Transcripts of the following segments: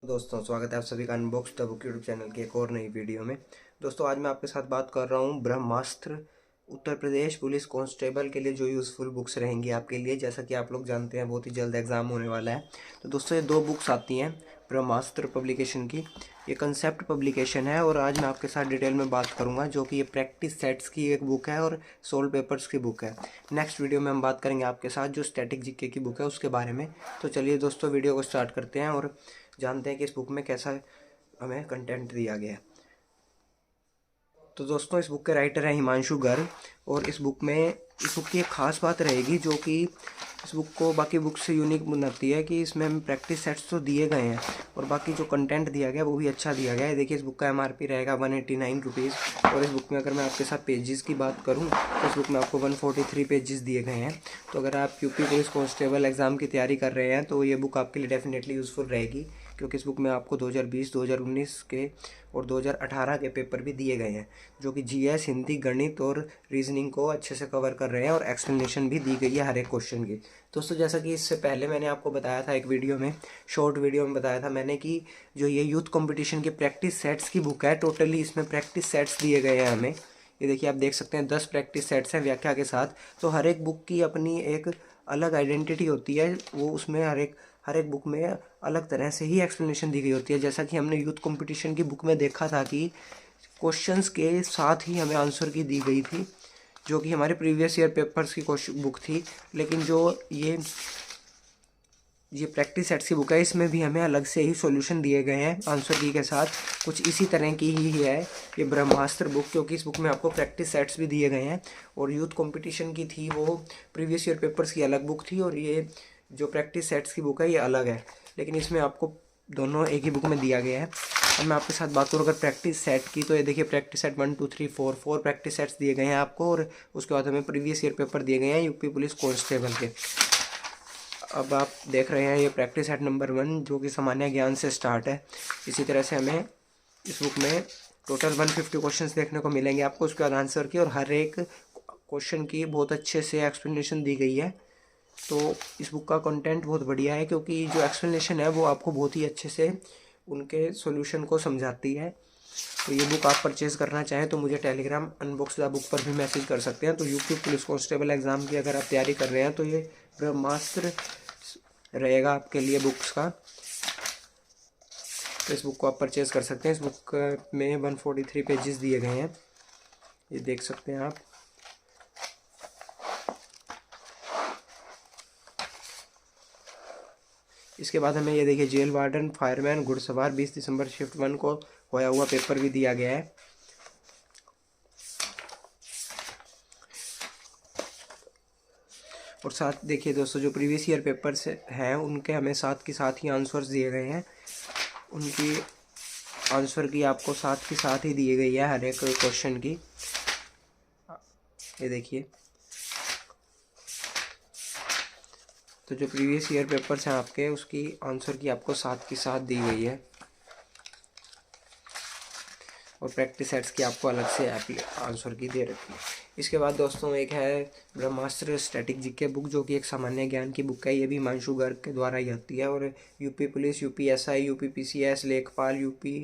दोस्तों स्वागत है आप सभी का unbox the book YouTube channel की एक और नई वीडियो में। दोस्तों आज मैं आपके साथ बात कर रहा हूँ ब्रह्मास्त्र उत्तर प्रदेश पुलिस कांस्टेबल के लिए जो यूज़फुल बुक्स रहेंगी आपके लिए। जैसा कि आप लोग जानते हैं बहुत ही जल्द एग्ज़ाम होने वाला है। तो दोस्तों ये दो बुक्स आती हैं ब्रह्मास्त्र पब्लिकेशन की। ये कंसेप्ट पब्लिकेशन है और आज मैं आपके साथ डिटेल में बात करूंगा, जो कि ये प्रैक्टिस सेट्स की एक बुक है और सोल्व पेपर्स की बुक है। नेक्स्ट वीडियो में हम बात करेंगे आपके साथ जो स्टैटिक जीके की बुक है उसके बारे में। तो चलिए दोस्तों वीडियो को स्टार्ट करते हैं और जानते हैं कि इस बुक में कैसा हमें कंटेंट दिया गया है। तो दोस्तों इस बुक के राइटर हैं हिमांशु गर्ग और इस बुक की एक ख़ास बात रहेगी जो कि इस बुक को बाकी बुक से यूनिक बनाती है कि इसमें हमें प्रैक्टिस सेट्स तो दिए गए हैं और बाकी जो कंटेंट दिया गया है वो भी अच्छा दिया गया है। देखिए इस बुक का एमआरपी रहेगा 189 रुपीज़ और इस बुक में अगर मैं आपके साथ पेजेस की बात करूं तो इस बुक में आपको 143 पेजेस दिए गए हैं। तो अगर आप यूपी पुलिस कांस्टेबल एग्ज़ाम की तैयारी कर रहे हैं तो ये बुक आपके लिए डेफिनेटली यूज़फुल रहेगी, क्योंकि इस बुक में आपको 2020, 2019 के और 2018 के पेपर भी दिए गए हैं जो कि जीएस, हिंदी, गणित और रीजनिंग को अच्छे से कवर कर रहे हैं और एक्सप्लेनेशन भी दी गई है हर एक क्वेश्चन की। दोस्तों जैसा कि इससे पहले मैंने आपको बताया था एक वीडियो में, शॉर्ट वीडियो में बताया था मैंने कि जो ये यूथ कंपटीशन के प्रैक्टिस सेट्स की बुक है, टोटली इसमें प्रैक्टिस सेट्स दिए गए हैं हमें। ये देखिए आप देख सकते हैं 10 प्रैक्टिस सेट्स हैं व्याख्या के साथ। तो हर एक बुक की अपनी एक अलग आइडेंटिटी होती है, वो उसमें हर एक बुक में अलग तरह से ही एक्सप्लेनेशन दी गई होती है। जैसा कि हमने यूथ कंपटीशन की बुक में देखा था कि क्वेश्चंस के साथ ही हमें आंसर की दी गई थी, जो कि हमारे प्रीवियस ईयर पेपर्स की क्वेश्चन बुक थी। लेकिन जो ये प्रैक्टिस सेट्स की बुक है इसमें भी हमें अलग से ही सॉल्यूशन दिए गए हैं आंसर की के साथ। कुछ इसी तरह की ही है ये ब्रह्मास्त्र बुक, क्योंकि इस बुक में आपको प्रैक्टिस सेट्स भी दिए गए हैं। और यूथ कंपटीशन की थी वो प्रीवियस ईयर पेपर्स की अलग बुक थी और ये जो प्रैक्टिस सेट्स की बुक है ये अलग है, लेकिन इसमें आपको दोनों एक ही बुक में दिया गया है। अब मैं आपके साथ बात करूँ अगर प्रैक्टिस सेट की, तो ये देखिए प्रैक्टिस सेट 1 2 3 4 4 प्रैक्टिस सेट्स दिए गए हैं आपको और उसके बाद हमें प्रीवियस ईयर पेपर दिए गए हैं यूपी पुलिस कांस्टेबल के। अब आप देख रहे हैं ये प्रैक्टिस सेट नंबर 1 जो कि सामान्य ज्ञान से स्टार्ट है। इसी तरह से हमें इस बुक में टोटल 150 क्वेश्चंस देखने को मिलेंगे आपको, उसके बाद आंसर की, और हर एक क्वेश्चन की बहुत अच्छे से एक्सप्लेनेशन दी गई है। तो इस बुक का कंटेंट बहुत बढ़िया है, क्योंकि जो एक्सप्लेनेशन है वो आपको बहुत ही अच्छे से उनके सॉल्यूशन को समझाती है। तो ये बुक आप परचेज़ करना चाहें तो मुझे टेलीग्राम अनबॉक्स द बुक पर भी मैसेज कर सकते हैं। तो यूपी पुलिस कांस्टेबल एग्ज़ाम की अगर आप तैयारी कर रहे हैं तो ये ब्रह्मास्त्र रहेगा आपके लिए बुक्स का। तो इस बुक को आप परचेज़ कर सकते हैं। इस बुक में 143 पेजेस दिए गए हैं, ये देख सकते हैं आप। इसके बाद हमें ये देखिए जेल वार्डन, फायरमैन, घुड़सवार 20 दिसंबर शिफ्ट 1 को होया हुआ पेपर भी दिया गया है। और साथ देखिए दोस्तों जो प्रीवियस ईयर पेपर्स हैं उनके हमें साथ के साथ ही आंसर्स दिए गए हैं, उनकी आंसर की आपको साथ के साथ ही दी गई है हर एक क्वेश्चन की। ये देखिए तो जो प्रीवियस ईयर पेपर्स हैं आपके उसकी आंसर की आपको साथ की साथ दी गई है और प्रैक्टिस सेट्स की आपको अलग से आंसर की दे रखी है। इसके बाद दोस्तों एक है ब्रह्मास्त्र स्टैटिक जीके बुक, जो कि एक सामान्य ज्ञान की बुक है। ये भी हिमांशु गर्ग के द्वारा ही आती है और UP police, UPSI, UP PCS, लेखपाल, UP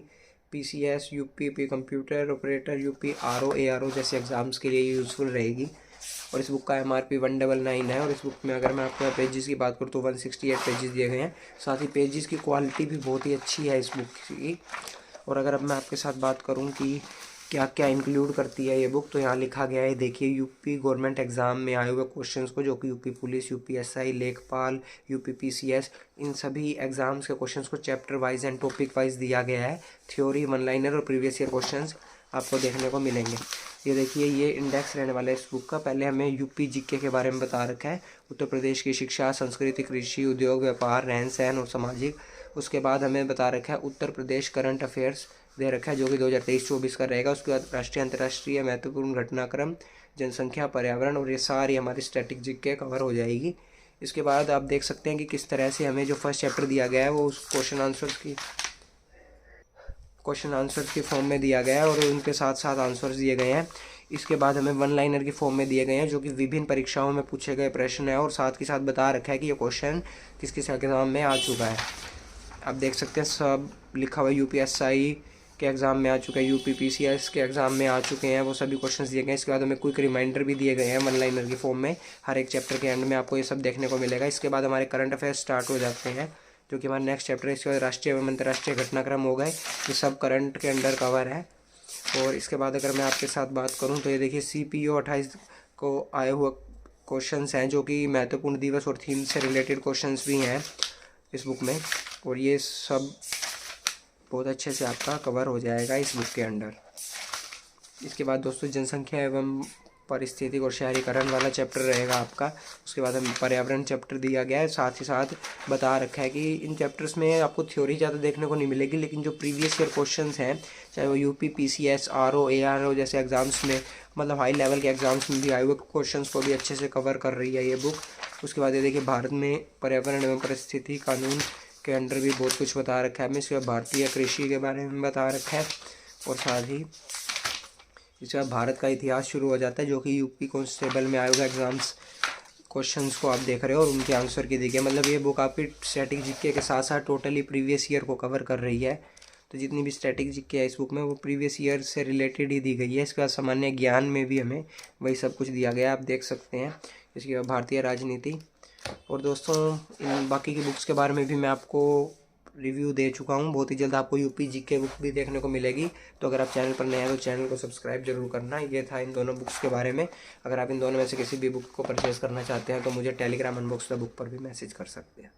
PCS, UP computer operator, UP RO ARO जैसे एग्ज़ाम्स के लिए यूज़फुल रहेगी। और इस बुक का एमआरपी 199 है और इस बुक में अगर मैं आपको पेजेस की बात करूँ तो 168 पेजेस दिए गए हैं। साथ ही पेजेस की क्वालिटी भी बहुत ही अच्छी है इस बुक की। और अगर अब मैं आपके साथ बात करूं कि क्या क्या इंक्लूड करती है ये बुक, तो यहाँ लिखा गया है देखिए यूपी गवर्नमेंट एग्ज़ाम में आए हुए क्वेश्चंस को, जो कि यूपी पुलिस, यूपीएसआई, लेखपाल, यूपी पीसीएस, इन सभी एग्ज़ाम्स के क्वेश्चंस को chapter wise and topic wise दिया गया है। थ्योरी, वन लाइनर और प्रीवियस ईयर क्वेश्चंस आपको देखने को मिलेंगे। ये देखिए ये इंडेक्स रहने वाला है इस बुक का। पहले हमें यूपी जीके के बारे में बता रखा है, उत्तर प्रदेश की शिक्षा, संस्कृति, कृषि, उद्योग, व्यापार, रहन सहन और सामाजिक। उसके बाद हमें बता रखा है उत्तर प्रदेश करंट अफेयर्स दे रखा है जो कि 2023-24 का रहेगा। उसके बाद राष्ट्रीय अंतर्राष्ट्रीय महत्वपूर्ण घटनाक्रम, जनसंख्या, पर्यावरण, और ये सारी हमारी स्टैटिक जीके कवर हो जाएगी। इसके बाद आप देख सकते हैं कि किस तरह से हमें जो फर्स्ट चैप्टर दिया गया है वो उस क्वेश्चन आंसर्स की फॉर्म में दिया गया है और उनके साथ साथ आंसर्स दिए गए हैं। इसके बाद हमें वन लाइनर की फॉर्म में दिए गए हैं जो कि विभिन्न परीक्षाओं में पूछे गए प्रश्न है और साथ के साथ बता रखा है कि ये क्वेश्चन किस किस एग्जाम में आ चुका है। आप देख सकते हैं सब लिखा हुआ है। यूपीएसआई के एग्ज़ाम में आ चुका है, यूपीपीसीएस के एग्ज़ाम में आ चुके हैं, वो सभी क्वेश्चंस दिए गए हैं। इसके बाद हमें क्विक रिमाइंडर भी दिए गए हैं वन लाइनर की फॉर्म में। हर एक चैप्टर के एंड में आपको ये सब देखने को मिलेगा। इसके बाद हमारे करंट अफेयर्स स्टार्ट हो जाते हैं, जो कि हमारा नेक्स्ट चैप्टर है। इसके बाद राष्ट्रीय एवं अंतर्राष्ट्रीय घटनाक्रम हो गए, ये सब करंट के अंडर कवर है। और इसके बाद अगर मैं आपके साथ बात करूँ तो ये देखिए CPO 28 को आए हुए क्वेश्चंस हैं, जो कि महत्वपूर्ण दिवस और थीम से रिलेटेड क्वेश्चंस भी हैं इस बुक में। और ये सब बहुत अच्छे से आपका कवर हो जाएगा इस बुक के अंडर। इसके बाद दोस्तों जनसंख्या एवं पारिस्थितिक और शहरीकरण वाला चैप्टर रहेगा आपका। उसके बाद हम पर्यावरण चैप्टर दिया गया है, साथ ही साथ बता रखा है कि इन चैप्टर्स में आपको थ्योरी ज़्यादा देखने को नहीं मिलेगी, लेकिन जो प्रीवियस ईयर क्वेश्चंस हैं, चाहे वो UPPCS RO ARO जैसे एग्ज़ाम्स में, मतलब हाई लेवल के एग्ज़ाम्स में भी आए हुए क्वेश्चंस को भी अच्छे से कवर कर रही है ये बुक। उसके बाद ये देखिए भारत में पर्यावरण एवं परिस्थिति कानून के अंडर भी बहुत कुछ बता रखा है। इसके बाद भारतीय कृषि के बारे में बता रखा है, और साथ ही इसके बाद भारत का इतिहास शुरू हो जाता है, जो कि यूपी कांस्टेबल में आए हुए एग्ज़ाम्स क्वेश्चंस को आप देख रहे हो और उनके आंसर की देखिए। मतलब ये बुक आपकी स्टैटिक जीके के साथ साथ टोटली प्रीवियस ईयर को कवर कर रही है। तो जितनी भी स्टैटिक जीके है इस बुक में वो प्रीवियस ईयर से रिलेटेड ही दी गई है। इसके बाद सामान्य ज्ञान में भी हमें वही सब कुछ दिया गया है, आप देख सकते हैं। इसके बाद भारतीय राजनीति। और दोस्तों इन बाकी की बुक्स के बारे में भी मैं आपको रिव्यू दे चुका हूँ। बहुत ही जल्द आपको यूपी जीके बुक भी देखने को मिलेगी। तो अगर आप चैनल पर नए हैं तो चैनल को सब्सक्राइब जरूर करना। ये था इन दोनों बुक्स के बारे में। अगर आप इन दोनों में से किसी भी बुक को परचेज़ करना चाहते हैं तो मुझे टेलीग्राम अनबॉक्स द बुक पर भी मैसेज कर सकते हैं।